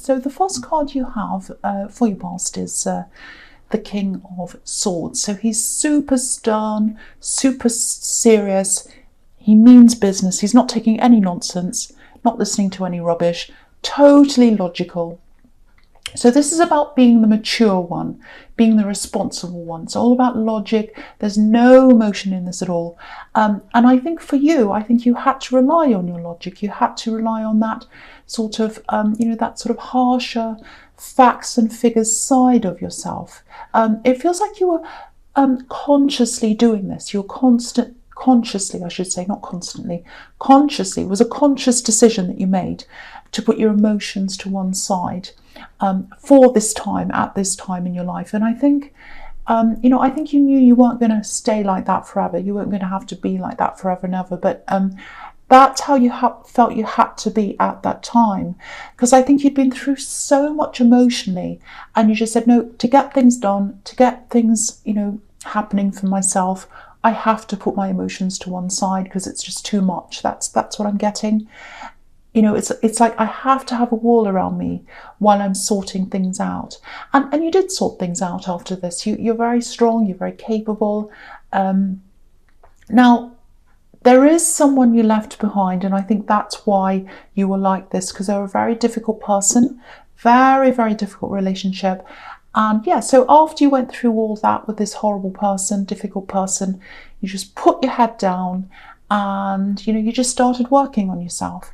So the first card you have for your past is the King of Swords. So he's super stern, super serious. He means business. He's not taking any nonsense, not listening to any rubbish, totally logical. So this is about being the mature one, being the responsible one. It's all about logic. There's no emotion in this at all. And I think for you, I think you had to rely on your logic. You had to rely on that sort of, that sort of harsher facts and figures side of yourself. It feels like you were consciously doing this. You're consciously, I should say, not constantly, consciously. It was a conscious decision that you made to put your emotions to one side for this time, at this time in your life. And I think, I think you knew you weren't going to stay like that forever. You weren't going to have to be like that forever and ever. But that's how you felt you had to be at that time. Because I think you'd been through so much emotionally, and you just said, no, to get things done, to get things, happening for myself, I have to put my emotions to one side because it's just too much. That's what I'm getting. It's like I have to have a wall around me while I'm sorting things out. And you did sort things out after this. You're very strong, you're very capable. Now, there is someone you left behind, and I think that's why you were like this, because they're a very difficult person, very, very difficult relationship. And yeah, so after you went through all that with this horrible person, difficult person, you just put your head down and, you just started working on yourself.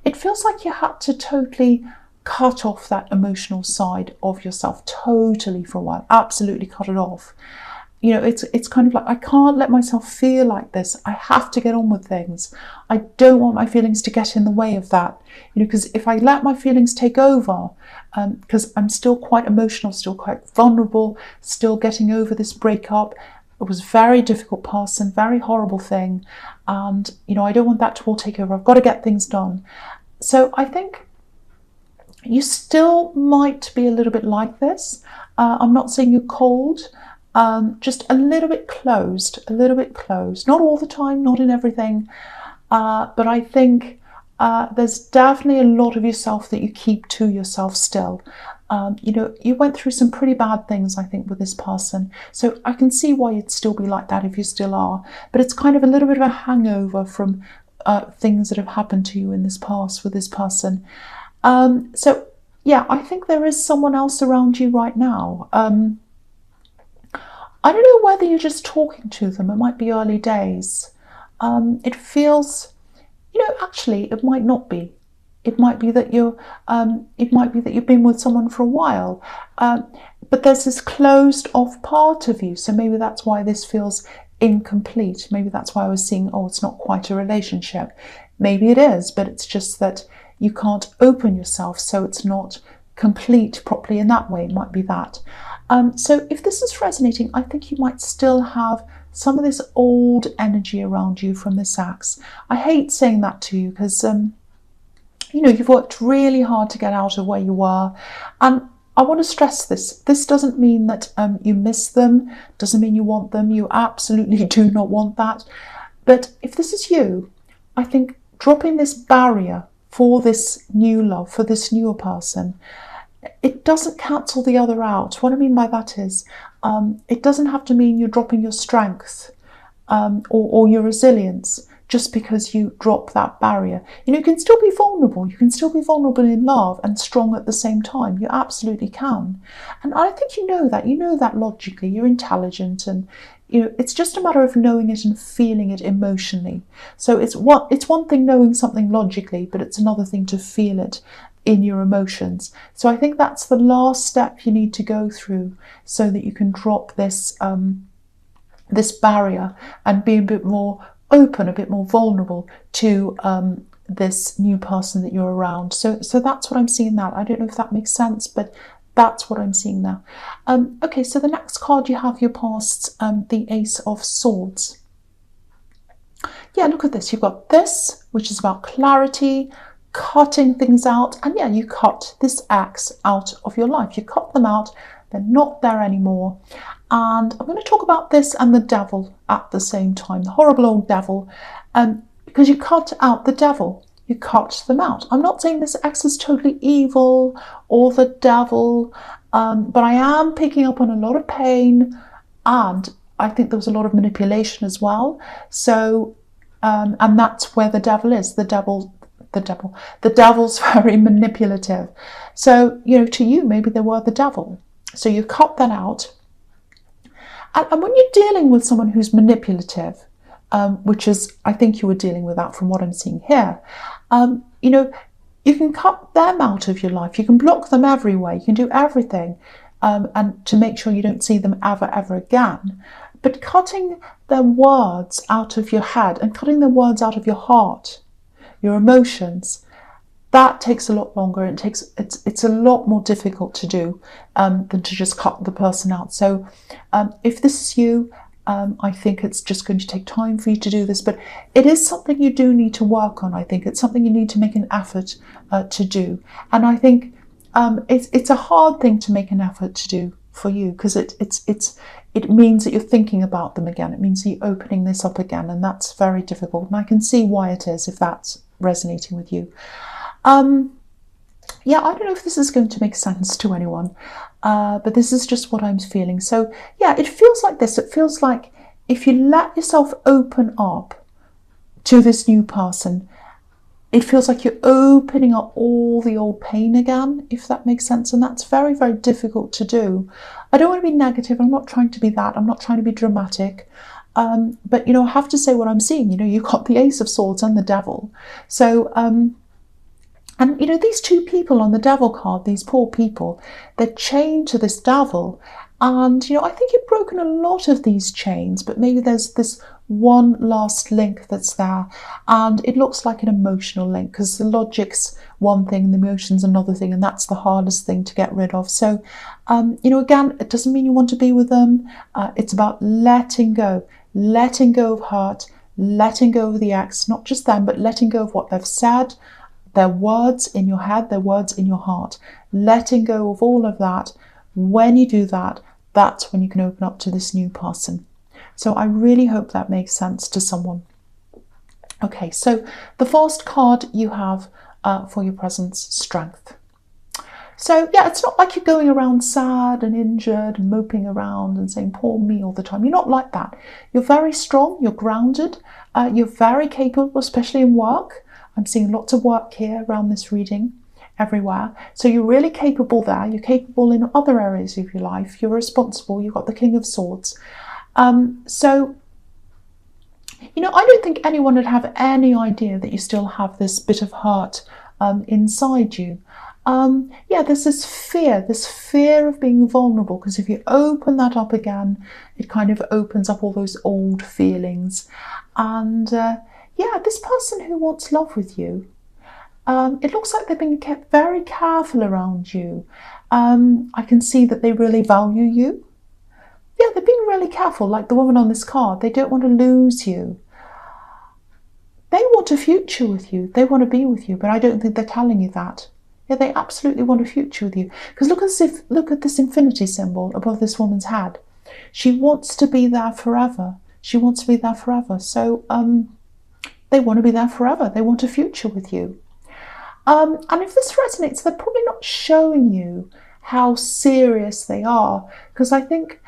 It feels like you had to totally cut off that emotional side of yourself totally for a while, absolutely cut it off. It's kind of like, I can't let myself feel like this. I have to get on with things. I don't want my feelings to get in the way of that. Because if I let my feelings take over, because I'm still quite emotional, still quite vulnerable, still getting over this breakup. It was a very difficult person, very horrible thing. And, I don't want that to all take over. I've got to get things done. So I think you still might be a little bit like this. I'm not saying you're cold. Just a little bit closed. Not all the time, not in everything. But I think there's definitely a lot of yourself that you keep to yourself still. You went through some pretty bad things, I think, with this person. So I can see why you'd still be like that if you still are. But it's kind of a little bit of a hangover from things that have happened to you in this past with this person. So, yeah, I think there is someone else around you right now. I don't know whether you're just talking to them. It might be early days. It feels, actually, it might not be. It might be that you've been with someone for a while, but there's this closed off part of you. So maybe that's why this feels incomplete. Maybe that's why I was seeing, it's not quite a relationship. Maybe it is, but it's just that you can't open yourself, so it's not complete properly in that way. It might be that. So if this is resonating, I think you might still have some of this old energy around you from this ex. I hate saying that to you because, you've worked really hard to get out of where you were. And I want to stress this. This doesn't mean that you miss them, doesn't mean you want them. You absolutely do not want that. But if this is you, I think dropping this barrier for this new love, for this newer person, it doesn't cancel the other out. What I mean by that is, it doesn't have to mean you're dropping your strength or your resilience just because you drop that barrier. You can still be vulnerable. You can still be vulnerable in love and strong at the same time. You absolutely can. And I think you know that logically. You're intelligent, and it's just a matter of knowing it and feeling it emotionally. So it's one thing knowing something logically, but it's another thing to feel it in your emotions. So I think that's the last step you need to go through so that you can drop this this barrier and be a bit more open, a bit more vulnerable to this new person that you're around. So that's what I'm seeing that. I don't know if that makes sense, but that's what I'm seeing now. Okay, so the next card you have your past, the Ace of Swords. Yeah, look at this. You've got this, which is about clarity, cutting things out. And yeah, you cut this ex out of your life. You cut them out. They're not there anymore. And I'm going to talk about this and the devil at the same time, the horrible old devil, because you cut out the devil. you cut them out. I'm not saying this ex is totally evil or the devil, but I am picking up on a lot of pain, and I think there was a lot of manipulation as well. So, and that's where the devil is. The devil's very manipulative. So, to you, maybe they were the devil. So you cut that out. And when you're dealing with someone who's manipulative, which is, I think you were dealing with that from what I'm seeing here, you can cut them out of your life. You can block them everywhere. You can do everything, and to make sure you don't see them ever again. But cutting their words out of your head and cutting their words out of your heart, your emotions, that takes a lot longer. It's a lot more difficult to do than to just cut the person out. So if this is you, I think it's just going to take time for you to do this, but it is something you do need to work on. I think it's something you need to make an effort to do. And I think it's a hard thing to make an effort to do for you, because it means that you're thinking about them again. It means that you're opening this up again, and that's very difficult. And I can see why it is, if that's resonating with you. Yeah, I don't know if this is going to make sense to anyone, but this is just what I'm feeling. So yeah, it feels like this. It feels like if you let yourself open up to this new person, it feels like you're opening up all the old pain again, if that makes sense. And that's very, very difficult to do. I don't want to be negative. I'm not trying to be that. I'm not trying to be dramatic. But, I have to say what I'm seeing. You've got the Ace of Swords and the Devil. So, and, these two people on the Devil card, these poor people, they're chained to this devil. And, I think you've broken a lot of these chains, but maybe there's this one last link that's there. And it looks like an emotional link, because the logic's one thing and the emotion's another thing, and that's the hardest thing to get rid of. So, again, it doesn't mean you want to be with them. It's about letting go of hurt, letting go of the ex, not just them, but letting go of what they've said, their words in your head, their words in your heart, letting go of all of that. When you do that, that's when you can open up to this new person. So I really hope that makes sense to someone. Okay, so the first card you have for your presence, Strength. So yeah, it's not like you're going around sad and injured and moping around and saying, poor me, all the time. You're not like that. You're very strong, you're grounded, you're very capable, especially in work. I'm seeing lots of work here around this reading, everywhere. So you're really capable there. You're capable in other areas of your life. You're responsible. You've got the King of Swords. So, I don't think anyone would have any idea that you still have this bit of hurt inside you. Yeah, there's this fear of being vulnerable, because if you open that up again, it kind of opens up all those old feelings. And yeah, this person who wants love with you, it looks like they've been kept very careful around you. I can see that they really value you. Yeah, they're being really careful, like the woman on this card. They don't want to lose you. They want a future with you. They want to be with you, but I don't think they're telling you that. Yeah, they absolutely want a future with you. Because look at this infinity symbol above this woman's head. She wants to be there forever. She wants to be there forever. So they want to be there forever. They want a future with you. And if this resonates, they're probably not showing you how serious they are, because I think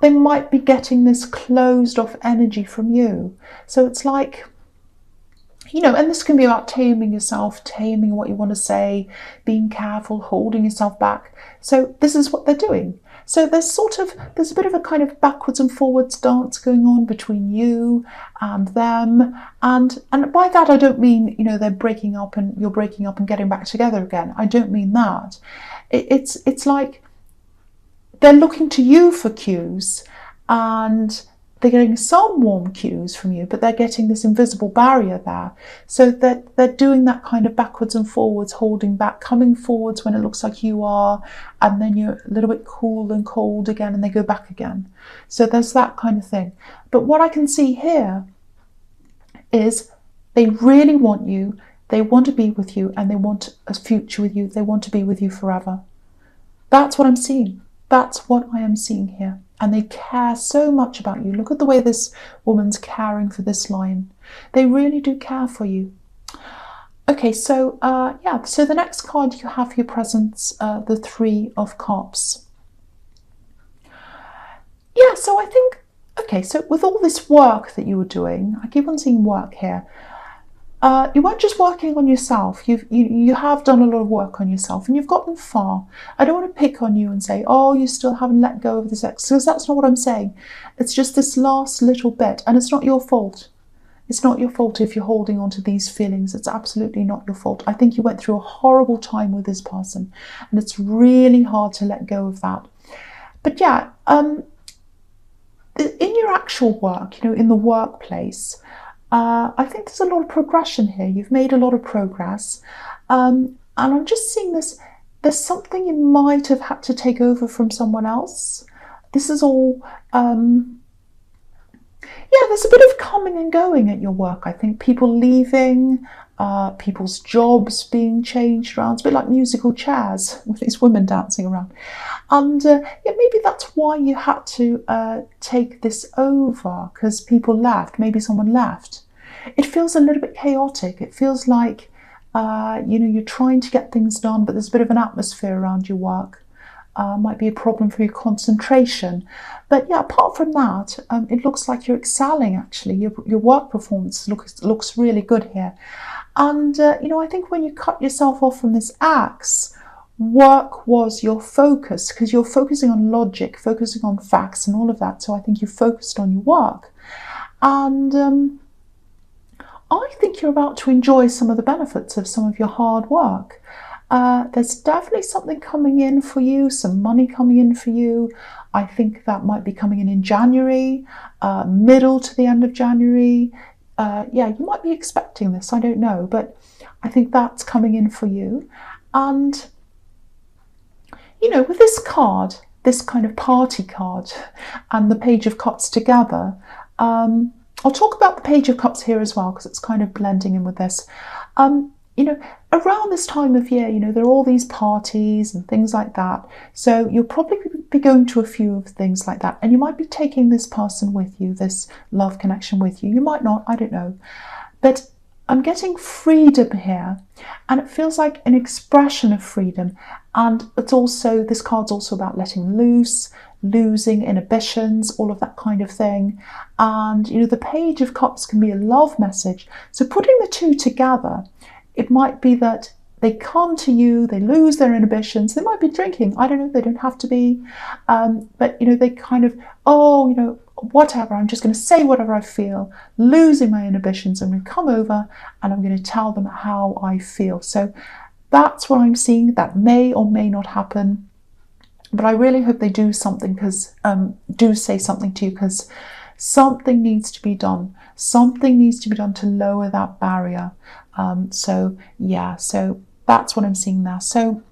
they might be getting this closed off energy from you. So it's like, and this can be about taming yourself, taming what you want to say, being careful, holding yourself back. So this is what they're doing. So there's a bit of a kind of backwards and forwards dance going on between you and them. And by that, I don't mean, they're breaking up and you're breaking up and getting back together again. I don't mean that. It's like they're looking to you for cues, and they're getting some warm cues from you, but they're getting this invisible barrier there. So that they're doing that kind of backwards and forwards, holding back, coming forwards when it looks like you are, and then you're a little bit cool and cold again, and they go back again. So there's that kind of thing. But what I can see here is they really want you, they want to be with you, and they want a future with you. They want to be with you forever. That's what I'm seeing. That's what I am seeing here. And they care so much about you. Look at the way this woman's caring for this lion. They really do care for you. Okay, so yeah, so the next card you have for your presence, the Three of Cups. Yeah, so I think, okay, so with all this work that you were doing, I keep on seeing work here. You weren't just working on yourself. You have done a lot of work on yourself, and you've gotten far. I don't want to pick on you and say, "Oh, you still haven't let go of this ex," because that's not what I'm saying. It's just this last little bit, and it's not your fault. It's not your fault if you're holding on to these feelings. It's absolutely not your fault. I think you went through a horrible time with this person, and it's really hard to let go of that. But yeah, in your actual work, in the workplace, I think there's a lot of progression here. You've made a lot of progress. And I'm just seeing this, there's something you might have had to take over from someone else. This is all, yeah, there's a bit of coming and going at your work. I think people leaving, people's jobs being changed around. It's a bit like musical chairs with these women dancing around. And yeah, maybe that's why you had to take this over, because people left. Maybe someone left. It feels a little bit chaotic. It feels like, you're trying to get things done, but there's a bit of an atmosphere around your work. Might be a problem for your concentration. But yeah, apart from that, it looks like you're excelling, actually. Your work performance looks really good here. And, I think when you cut yourself off from this axe, work was your focus, because you're focusing on logic, focusing on facts and all of that. So I think you focused on your work. And I think you're about to enjoy some of the benefits of some of your hard work. There's definitely something coming in for you, some money coming in for you. I think that might be coming in January, middle to the end of January. Yeah, you might be expecting this, I don't know, but I think that's coming in for you. And, with this card, this kind of party card and the Page of Cups together, I'll talk about the Page of Cups here as well, because it's kind of blending in with this. Around this time of year, there are all these parties and things like that. So you'll probably be going to a few of things like that. And you might be taking this person with you, this love connection with you. You might not, I don't know. But I'm getting freedom here. And it feels like an expression of freedom. And this card's also about letting loose, losing inhibitions, all of that kind of thing. And, the Page of Cups can be a love message. So putting the two together, it might be that they come to you, they lose their inhibitions. They might be drinking. I don't know. They don't have to be. But, they kind of, whatever. I'm just going to say whatever I feel, losing my inhibitions. I'm going to come over and I'm going to tell them how I feel. So that's what I'm seeing. That may or may not happen. But I really hope they do something, do say something to you, because something needs to be done. Something needs to be done to lower that barrier. So that's what I'm seeing there. So,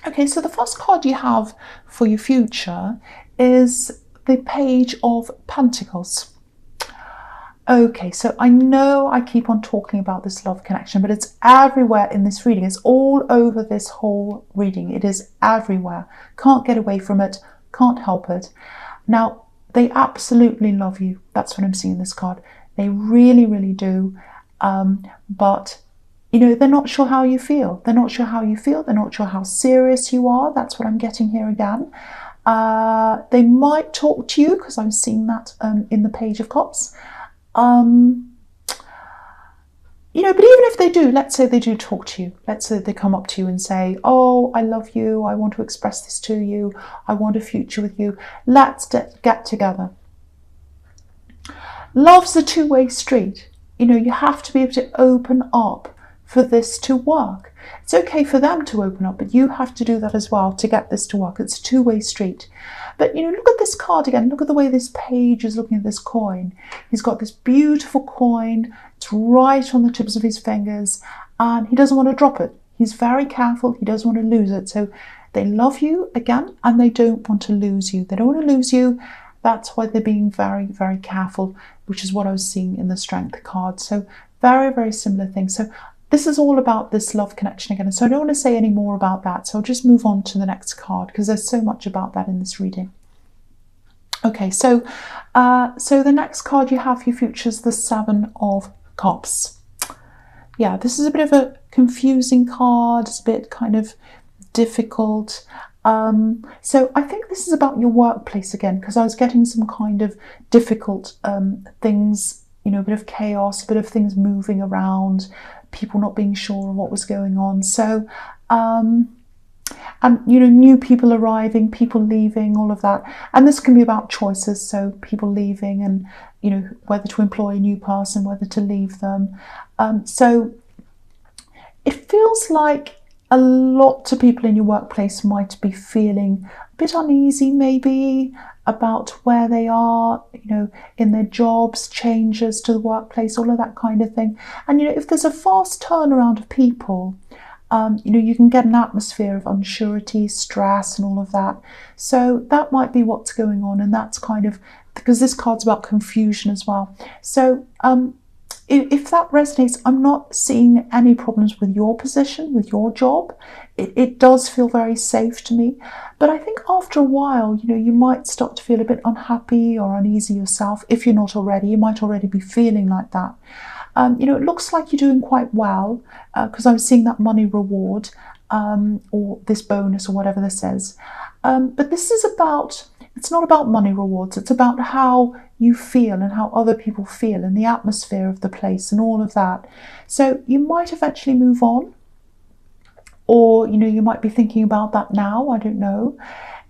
okay, so the first card you have for your future is the Page of Pentacles. Okay, so I know I keep on talking about this love connection, but it's everywhere in this reading. It's all over this whole reading. It is everywhere. Can't get away from it. Can't help it. Now, they absolutely love you. That's what I'm seeing in this card. They really, really do. But, they're not sure how you feel. They're not sure how you feel. They're not sure how serious you are. That's what I'm getting here again. They might talk to you, because I'm seeing that in the Page of Cups. But even if they do, let's say they do talk to you. Let's say they come up to you and say, "Oh, I love you. I want to express this to you. I want a future with you. Let's get together." Love's a two-way street. You have to be able to open up for this to work. It's okay for them to open up, but you have to do that as well to get this to work. It's a two-way street. But, look at this card again. Look at the way this page is looking at this coin. He's got this beautiful coin. It's right on the tips of his fingers, and he doesn't want to drop it. He's very careful. He doesn't want to lose it. So they love you again, and they don't want to lose you. They don't want to lose you. That's why they're being very, very careful, which is what I was seeing in the Strength card. So very, very similar things. So this is all about this love connection again. So I don't want to say any more about that. So I'll just move on to the next card, because there's so much about that in this reading. Okay, so the next card you have for your future is the Seven of Cups. yeah, this is a bit of a confusing card. It's a bit kind of difficult. So I think this is about your workplace again, because I was getting some kind of difficult things, you know, a bit of chaos, a bit of things moving around, people not being sure of what was going on. So, and, you know, new people arriving, people leaving, all of that. And this can be about choices, so people leaving and, you know, whether to employ a new person, whether to leave them. So it feels like a lot of people in your workplace might be feeling a bit uneasy, maybe, about where they are, you know, in their jobs, changes to the workplace, all of that kind of thing. And, you know, if there's a fast turnaround of people, you know, you can get an atmosphere of unsurety, stress, and all of that. So that might be what's going on, and that's kind of, because this card's about confusion as well. So if that resonates, I'm not seeing any problems with your position, with your job. It does feel very safe to me. But I think after a while, you know, you might start to feel a bit unhappy or uneasy yourself. If you're not already, you might already be feeling like that. You know, it looks like you're doing quite well, because I'm seeing that money reward, or this bonus or whatever this is. But this is about, it's not about money rewards. It's about how you feel and how other people feel and the atmosphere of the place and all of that. So you might eventually move on, or, you know, you might be thinking about that now. I don't know.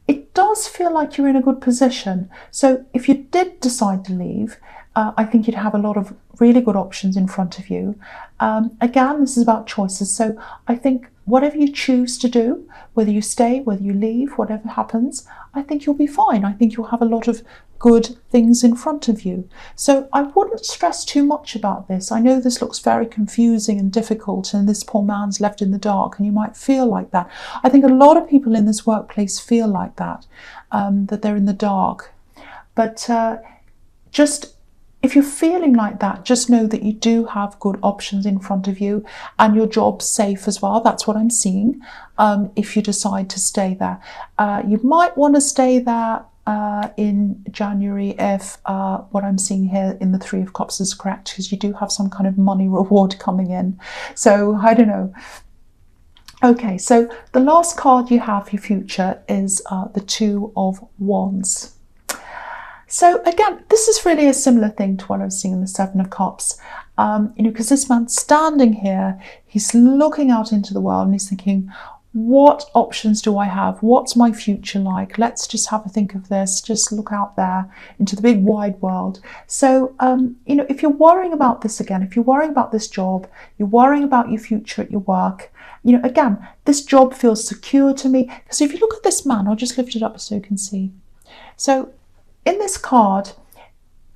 It does feel like you're in a good position. So if you did decide to leave, I think you'd have a lot of really good options in front of you. Again, this is about choices. So I think whatever you choose to do, whether you stay, whether you leave, whatever happens, I think you'll be fine. I think you'll have a lot of good things in front of you. So I wouldn't stress too much about this. I know this looks very confusing and difficult, and this poor man's left in the dark, and you might feel like that. I think a lot of people in this workplace feel like that, that they're in the dark. But just, if you're feeling like that, just know that you do have good options in front of you, and your job's safe as well. That's what I'm seeing, if you decide to stay there. You might want to stay there in January if what I'm seeing here in the Three of Cups is correct, because you do have some kind of money reward coming in. So I don't know. Okay, so the last card you have for your future is the Two of Wands. So again, this is really a similar thing to what I was seeing in the Seven of Cups. You know, because this man's standing here, he's looking out into the world and he's thinking, what options do I have? What's my future like? Let's just have a think of this. Just look out there into the big wide world. So, you know, if you're worrying about this again, if you're worrying about this job, you're worrying about your future at your work, you know, again, this job feels secure to me. Because if you look at this man, I'll just lift it up so you can see. So in this card,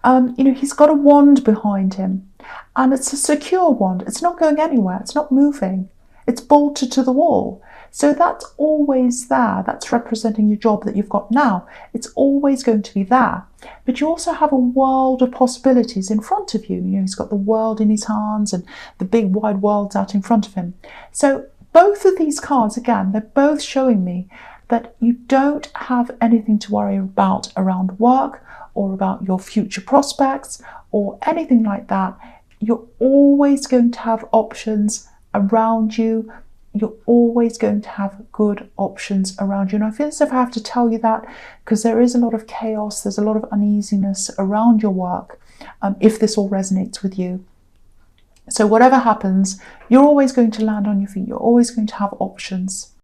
you know, he's got a wand behind him, and it's a secure wand. It's not going anywhere. It's not moving. It's bolted to the wall. So that's always there. That's representing your job that you've got now. It's always going to be there. But you also have a world of possibilities in front of you. You know, he's got the world in his hands and the big wide world's out in front of him. So both of these cards, again, they're both showing me that you don't have anything to worry about around work or about your future prospects or anything like that. You're always going to have options around you. You're always going to have good options around you. And I feel as if I have to tell you that because there is a lot of chaos, there's a lot of uneasiness around your work, if this all resonates with you. So whatever happens, you're always going to land on your feet. You're always going to have options.